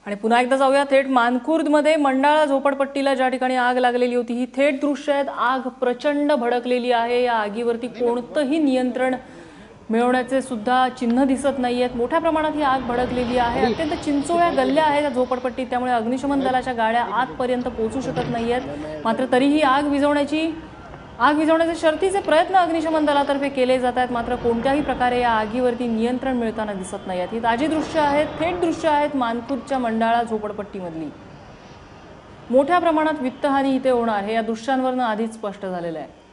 आणि पुन्हा एकदा जाऊया थेट मानखुर्दमध्ये मंडाळा झोपडपट्टीला ज्या ठिकाणी आग लागलेली होती ही थेट दृश्य आहेत। आग प्रचंड भडकलेली आहे। या आगीवरती कोणतंही नियंत्रण मिळवण्याचे सुद्धा चिन्ह दिसत नाहीयेत। मोठ्या प्रमाणात ही आग भडकलेली आहे। अत्यंत चिंचोळ्या गल्ल्या आहेत या झोपडपट्टीत, त्यामुळे अग्निशमन दलाच्या गाड्या आतपर्यंत पोहोचू शकत नाहीयेत। मात्र तरीही आग विझवण्याचे शर्थीचे प्रयत्न अग्निशमन दलातर्फे केले जात आहेत। मात्र कोणत्याही प्रकारे या आगीवरती नियंत्रण मिळताना दिसत नाहीयेत। ही ताजी दृश्य आहेत, थेट दृश्य आहेत मानखुर्दच्या मंडाळा झोपडपट्टीमधली। मोठ्या प्रमाणात वित्तहानी इथे होणार हे या दृश्यांवरून आधीच स्पष्ट झालेलं आहे।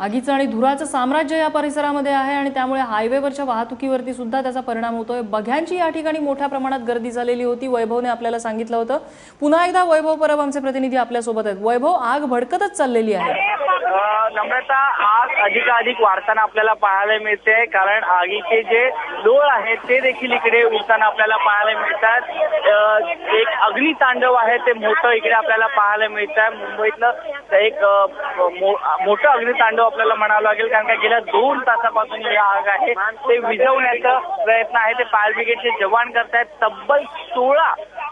आगीचं आणि धुराचं साम्राज्य या परिसरामध्ये आहे आणि त्यामुळे हायवेवरच्या वाहतुकीवरती सुद्धा त्याचा परिणाम होतोय। बघ्यांची या ठिकाणी मोठ्या प्रमाणात गर्दी झालेली होती। वैभवने आपल्याला सांगितलं होतं। पुन्हा एकदा वैभव परब आमचे प्रतिनिधी आपल्या सोबत आहेत। वैभव, आग भडकतच चाललेली आहे। नम्रता, आग अधिकाधिक वाढताना आपल्याला पाहायला मिळते, कारण आगीचे जे डोळ आहेत ते देखील इकडे उडताना आपल्याला पाहायला मिळतात। एक अग्नितांडव आहे ते मोठं इकडे आपल्याला पाहायला मिळत आहे। मुंबईतलं एक मोठं अग्नितांडव आपल्याला म्हणावं लागेल, कारण का गेल्या 2 तासापासून ही आग आहे ते विझवण्याचा प्रयत्न आहे ते फायर ब्रिगेडचे जवान करतायत। तब्बल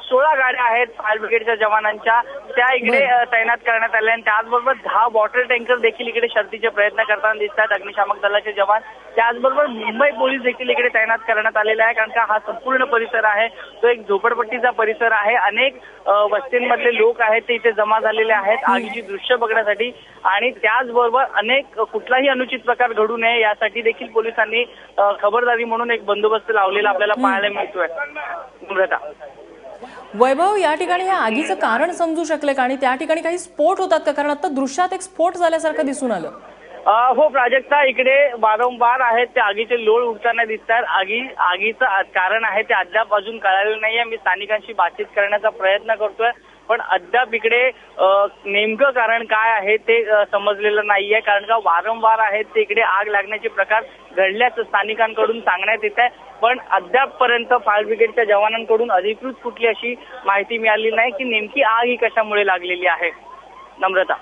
16 गाड्या आहेत फायर ब्रिगेडच्या जवानांच्या, त्या इकडे तैनात करण्यात आल्या आणि त्याचबरोबर 10 वॉटर टँकर देखील इकडे शर्थीचे प्रयत्न करताना दिसतात अग्निशामक दलाचे जवान। त्याचबरोबर मुंबई पोलीस देखील इकडे तैनात करण्यात आलेले आहे, कारण का हा संपूर्ण परिसर आहे तो एक झोपडपट्टीचा परिसर आहे। अनेक वस्तींमधले लोक आहेत ते इथे जमा झालेले आहेत आगीची दृश्य बघण्यासाठी, आणि त्याचबरोबर अनेक कुठलाही अनुचित प्रकार घडू नये यासाठी देखील पोलिसांनी खबरदारी म्हणून एक बंदोबस्त लावलेला आपल्याला पाहायला मिळतोय। वैभव, या ठिकाणी या आगीचं कारण समजू शकले का आणि त्या ठिकाणी काही स्फोट होतात का? कारण आता दृश्यात एक स्फोट झाल्यासारखं दिसून आलं। हो प्राजक्ता, इकडे वारंवार आहेत ते आगीचे लोळ उडताना दिसतात। आगीचं कारण आहे ते अद्याप अजून कळालेलं नाहीये। मी स्थानिकांशी बातचीत करण्याचा प्रयत्न करतोय, पण अद्याप इकडे नेमकं कारण काय आहे ते समजलेलं नाहीये, कारण का वारंवार आहेत ते इकडे आग लागण्याचे प्रकार घडल्याचं स्थानिकांकडून सांगण्यात येत आहे। पण अद्यापपर्यंत फायर ब्रिगेडच्या जवानांकडून अधिकृत कुठली अशी माहिती मिळाली नाही की नेमकी आग ही कशामुळे लागलेली आहे। नम्रता,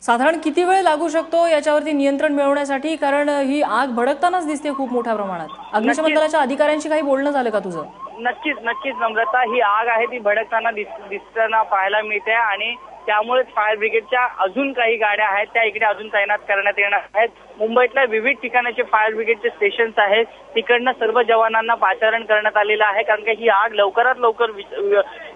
साधारण किती वेळ लागू शकतो याच्यावरती नियंत्रण मिळवण्यासाठी? कारण ही आग भडकतानाच दिसते खूप मोठ्या प्रमाणात। अग्निशमन दलाच्या अधिकाऱ्यांशी काही बोलणं झालं का तुझं? नक्कीच नम्रता, ही आग आहे ती भडकताना दिसताना पाहायला मिळते आणि त्यामुळे फायर ब्रिगेडच्या अजून काही गाड्या आहेत त्या इकडे अजून तैनात करण्यात येणार आहेत। मुंबईतल्या विविध ठिकाणाचे फायर ब्रिगेडचे स्टेशन्स आहेत, तिकडनं सर्व जवानांना पाचारण करण्यात आलेलं आहे, कारण की ही आग लवकरात लवकर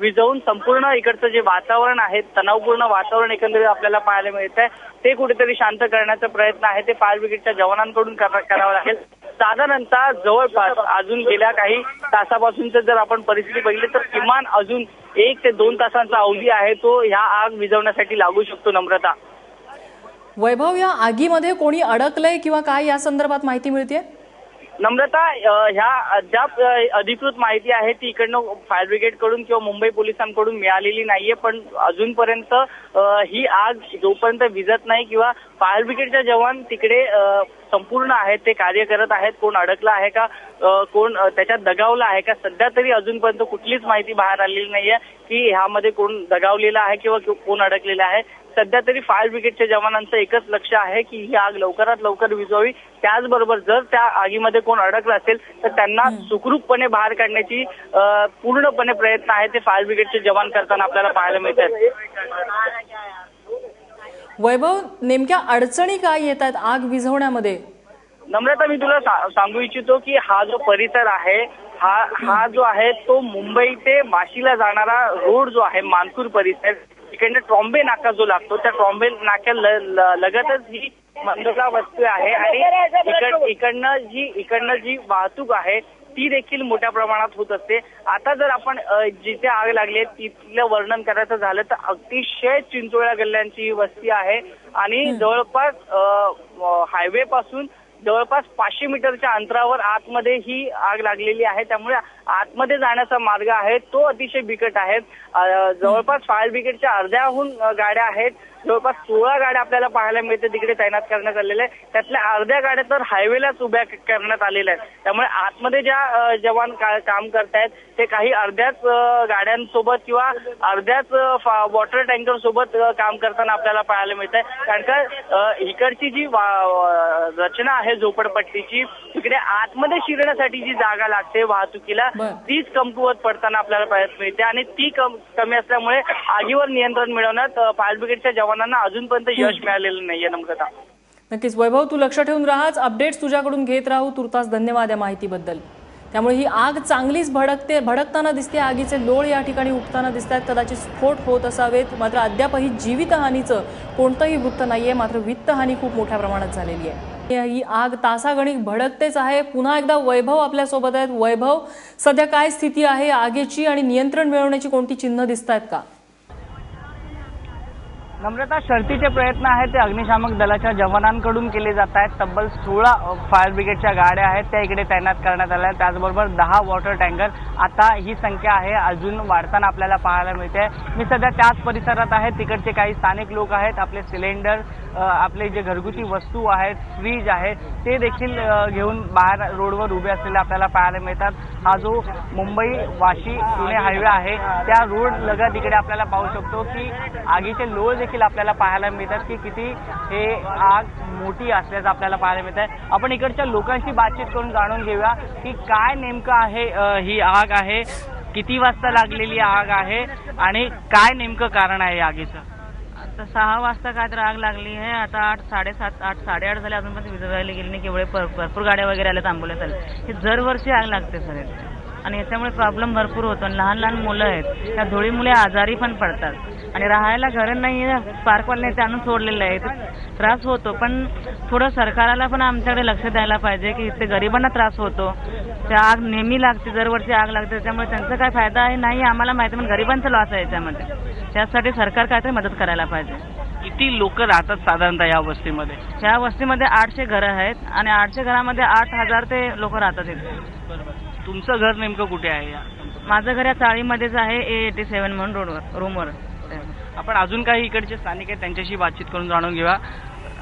विझवून संपूर्ण इकडचं जे वातावरण आहे, तणावपूर्ण वातावरण एकंदरीत आपल्याला पाहायला मिळत आहे, ते कुठेतरी शांत करण्याचा प्रयत्न आहे ते फायर ब्रिगेडच्या जवानांकडून करावा लागेल। साधारणतः जवळपास अजून गेल्या काही तासापासूनच जर आपण परिस्थिती बघितली तर किमान अजून 1 ते 2 तासांचा अवधी आहे तो ह्या आग विझवण्यासाठी लागू शकतो। नम्रता, वैभव, या आगीमध्ये कोणी अडकलंय किंवा काय या संदर्भात माहिती मिळतेय? नम्रता, ह्या अद्याप अधिकृत माहिती आहे ती इकडनं फायर ब्रिगेड कडून किंवा मुंबई पोलिसांकडून मिळालेली नाहीये, पण अजूनपर्यंत ही आग जोपर्यंत विझत नाही किंवा फायर ब्रिगेडच्या जवान तिकडे संपूर्ण आहेत ते कार्य करत आहेत, कोण अडकला आहे का, कोण त्याच्यात दगावला आहे का, सध्या तरी अजूनपर्यंत कुठलीच माहिती बाहेर आलेली नाहीये की ह्यामध्ये कोण दगावलेला आहे किंवा कोण अडकलेला आहे। सध्या तरी फायर ब्रिगेडच्या जवानांचं एकच लक्ष आहे की ही आग लवकरात लवकर विझवावी। त्याचबरोबर जर त्या आगीमध्ये कोण अडकलं असेल तर त्यांना सुखरूपपणे बाहेर काढण्याची पूर्णपणे प्रयत्न आहे ते फायर ब्रिगेडचे जवान करताना आपल्याला पाहायला मिळतात। वैभव, नेमक्या अडचणी काय येतात आग विझवण्यामध्ये? नम्रता, मी तुला सांगू इच्छितो की हा जो परिसर आहे हा जो आहे तो मुंबई ते वाशीला जाणारा रोड जो आहे मानखुर्द परिसर, इकडनं ट्रॉम्बे नाका जो लागतो त्या ट्रॉम्बे नाक्या लगतच ही मंडला वस्ती आहे आणि इकडनं जी वाहतूक आहे ती देखील मोठ्या प्रमाणात होत असते। आता जर आपण जिथे आग लागली आहे तिथलं वर्णन करायचं झालं तर अतिशय चिंचोळ्या गल्ल्यांची वस्ती आहे आणि जवळपास हायवे पासून जवळपास 500 मीटरच्या अंतरावर आतमध्ये ही आग लागलेली आहे, त्यामुळे आतमध्ये जाण्याचा मार्ग आहे तो अतिशय बिकट आहे। जवळपास फायर ब्रिगेडच्या अर्ध्याहून गाड्या आहेत, जवळपास 16 गाड्या आपल्याला पाहायला मिळते तिकडे तैनात करण्यात आलेल्या आहेत, त्यातल्या अर्ध्या गाड्या तर हायवेलाच उभ्या करण्यात आलेल्या आहेत। त्यामुळे आतमध्ये ज्या जवान काम करतायत ते काही अर्ध्याच गाड्यांसोबत किंवा अर्ध्याच वॉटर टँकर सोबत काम करताना आपल्याला पाहायला मिळत आहे, कारण का इकडची जी रचना आहे आहे झोपडपट्टीची, तिकडे आतमध्ये शिरण्यासाठी जी जागा लागते वाहतुकीला तीच कमकुवत पडताना आपल्याला पाहायला मिळते आणि ती कमी असल्यामुळे आगीवर नियंत्रण मिळवण्यात फायर ब्रिगेडच्या जवानांना अजूनपर्यंत यश मिळालेलं नाहीये. नम्रता. नक्कीच वैभव, तू लक्ष ठेवून राहाच, अपडेट्स तुझ्याकडून घेत राहू. तुर्तास धन्यवाद या माहितीबद्दल. त्यामुळे ही आग चांगलीच भडकताना दिसते. आगीचे लोळ या ठिकाणी उठताना दिसतात. कदाचित स्फोट होत असावेत. मात्र अद्यापही जीवितहानीचं कोणतंही वृत्त नाहीये. मात्र वित्तहानी खूप मोठ्या प्रमाणात झालेली आहे. ही आग तासागणिक भडकतेच आहे. पुन्हा एकदा वैभव आपल्या सोबत आहेत. वैभव, सध्या काय स्थिती आहे आगीची आणि नियंत्रण मिळवण्याची कोणती चिन्ह दिसत आहेत का? नम्रता, शर्थीचे प्रयत्न आहेत ते अग्निशामक दलाच्या जवानांकडून केले जात आहेत. तब्बल 16 फायर ब्रिगेडच्या गाड्या आहेत त्या इकडे तैनात करण्यात आल्या आहेत. त्याचबरोबर 10 वॉटर टँकर. आता ही संख्या आहे अजून वाढताना आपल्याला पाहायला मिळते. मी सध्या त्याच परिसरात आहे. तिकडचे काही स्थानिक लोक आहेत. आपले सिलेंडर, आपले जे घरगुती वस्तू आहेत, फ्रीज आहेत, ते देखील घेऊन बाहेर रोडवर उभे असलेले आपल्याला पाहायला मिळतात. हा जो मुंबई वाशी पुणे हायवे आहे त्या रोड लगत इकडे आपल्याला पाहू शकतो की आगीचे लोळ देखील आपल्याला पाहायला मिळतात की किती हे आग मोठी असल्याचं आपल्याला पाहायला मिळत आहे. आपण इकडच्या लोकांशी बातचीत करून जाणून घेऊया की काय नेमकं आहे ही आग आहे, किती वाजता लागलेली आग आहे आणि काय नेमकं कारण आहे आगीचं. आता 6 वाजता काय तर आग लागली आहे. आता 8, 7:30, 8, 8:30 झाले अजून पण विझवायला गेली नाही. केवढे भरपूर गाड्या वगैरे आल्या, ॲम्ब्युलन्स आले. हे दरवर्षी आग लागते सर आणि याच्यामुळे प्रॉब्लेम भरपूर होतो. लहान लहान मुलं आहेत, त्या धुळीमुळे आजारी पण पडतात आणि राहायला घरं नाही आहे. पार्कवाले ते आणून सोडलेलं आहे, त्रास होतो. पण थोडं सरकारला पण आमच्याकडे लक्ष द्यायला पाहिजे की इथे गरिबांना त्रास होतो. त्या आग नेहमी लागते, दरवर्षी आग लागते, त्याच्यामुळे त्यांचा काय फायदा आहे नाही आम्हाला माहिती, पण गरिबांचा लॉस आहे याच्यामध्ये. त्यासाठी सरकार काहीतरी मदत करायला पाहिजे. किती लोक राहतात साधारणतः या वस्तीमध्ये? ह्या वस्तीमध्ये 800 घरं आहेत आणि 800 घरामध्ये 8,000 ते लोक राहतात इथे. तुमचं घर नेमकं कुठे आहे? माझं घर या चाळीमध्येच आहे, A87 म्हणून रोडवर, रूमवर. आपण अजून काही इकडचे स्थानिक आहेत त्यांच्याशी बातचीत करून जाणून घेऊया.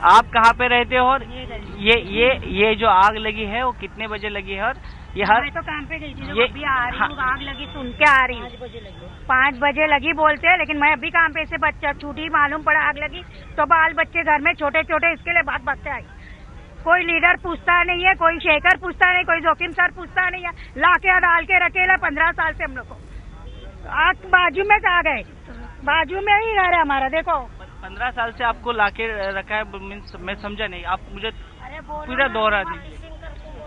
आप कहाँ पे रहते हो और ये जो आग लगी है वो कितने बजे लगी है? और मैं तो काम पे गई थी, जो अभी आ रही हूँ, आग लगी सुन के आ रही हूँ. 5 बजे लगी बोलते हैं, लेकिन मैं अभी काम पे से बच्चा छूटी, मालूम पड़ा आग लगी तो बाल बच्चे घर में छोटे छोटे, इसके लिए बात बकते आई. कोई लीडर पूछता नहीं है, कोई शेखर पूछता नहीं, कोई जोखिम सर पूछता नहीं है. लाके डाल के रखेला 15 साल से हम लोग को. आग बाजू में आ गए, बाजू में ही घर है हमारा. देखो 15 साल से आपको लाके रखा है, मैं समझा नहीं, आप मुझे पूरा दोहरा दीजिए.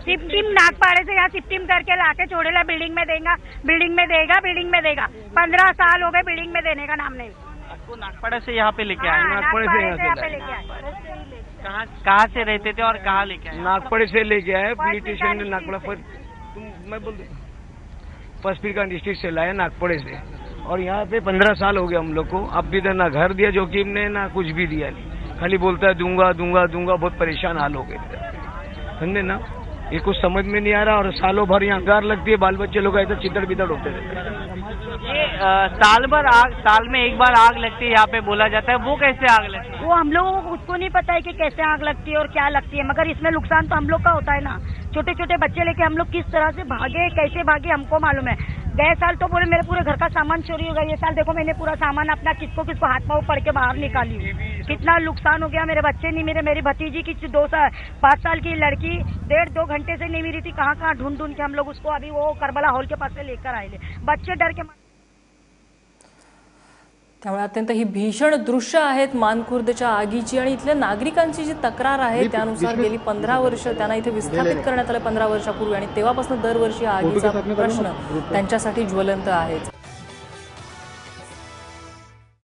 सिप्टीम नागपाड़े से यहाँ सिप्टीम करके लाके छोड़ेला, बिल्डिंग में देगा, बिल्डिंग में देगा, बिल्डिंग में देगा. 15 साल हो गए बिल्डिंग में देने का नाम नहीं. आपको नागपाड़ा से यहाँ पे लेके आए? नागपाड़े से यहाँ पे लेके आए. कहाँ से रहते थे और कहाँ लेके आए? नागपड़े से लेके आए, पुलिस स्टेशन में नागपड़ा पर. मैं बोल फर्स्ट का डिस्ट्रिक्ट से लाया नागपड़े से, और यहाँ पे 15 साल हो गया हम लोग को. अब भी ना घर दिया जोखिम ने, ना कुछ भी दिया नहीं. खाली बोलता है दूंगा दूंगा दूंगा. बहुत परेशान हाल हो गए, समझे ना. ये कुछ समझ में नहीं आ रहा. और सालों भर यहाँ गार लगती है, बाल बच्चे लोग ऐसे चिदड़ बिदड़ होते रहते हैं. साल में एक बार आग लगती है यहाँ पे बोला जाता है, वो कैसे आग लगती है? वो हम लोगों को उसको नहीं पता है कि कैसे आग लगती है और क्या लगती है, मगर इसमें नुकसान तो हम लोग का होता है ना. छोटे छोटे बच्चे लेके हम लोग किस तरह से भागे, कैसे भागे, हमको मालूम है. गए साल तो बोले मेरे पूरे घर का सामान चोरी हो गया. ये साल देखो मैंने पूरा सामान अपना किसको किसको हाथ पाँव पड़ के बाहर निकाली. कितना नुकसान हो गया. मेरे बच्चे नहीं मिले. मेरी भतीजी की 5 साल की लड़की 1.5-2 घंटे से नहीं मिली थी. कहाँ कहाँ ढूंढ ढूंढ के हम लोग उसको अभी वो करबला हॉल के पास से लेकर आए. बच्चे डर के. त्यामुळे अत्यंत ही भीषण दृश्य आहेत मानखुर्दच्या आगीची. आणि इथल्या नागरिकांची जी तक्रार आहे त्यानुसार गेली 15 वर्ष त्यांना इथे विस्थापित करण्यात आले 15 वर्षापूर्वी, आणि तेव्हापासून दरवर्षी आगीचा प्रश्न त्यांच्यासाठी ज्वलंत आहेच.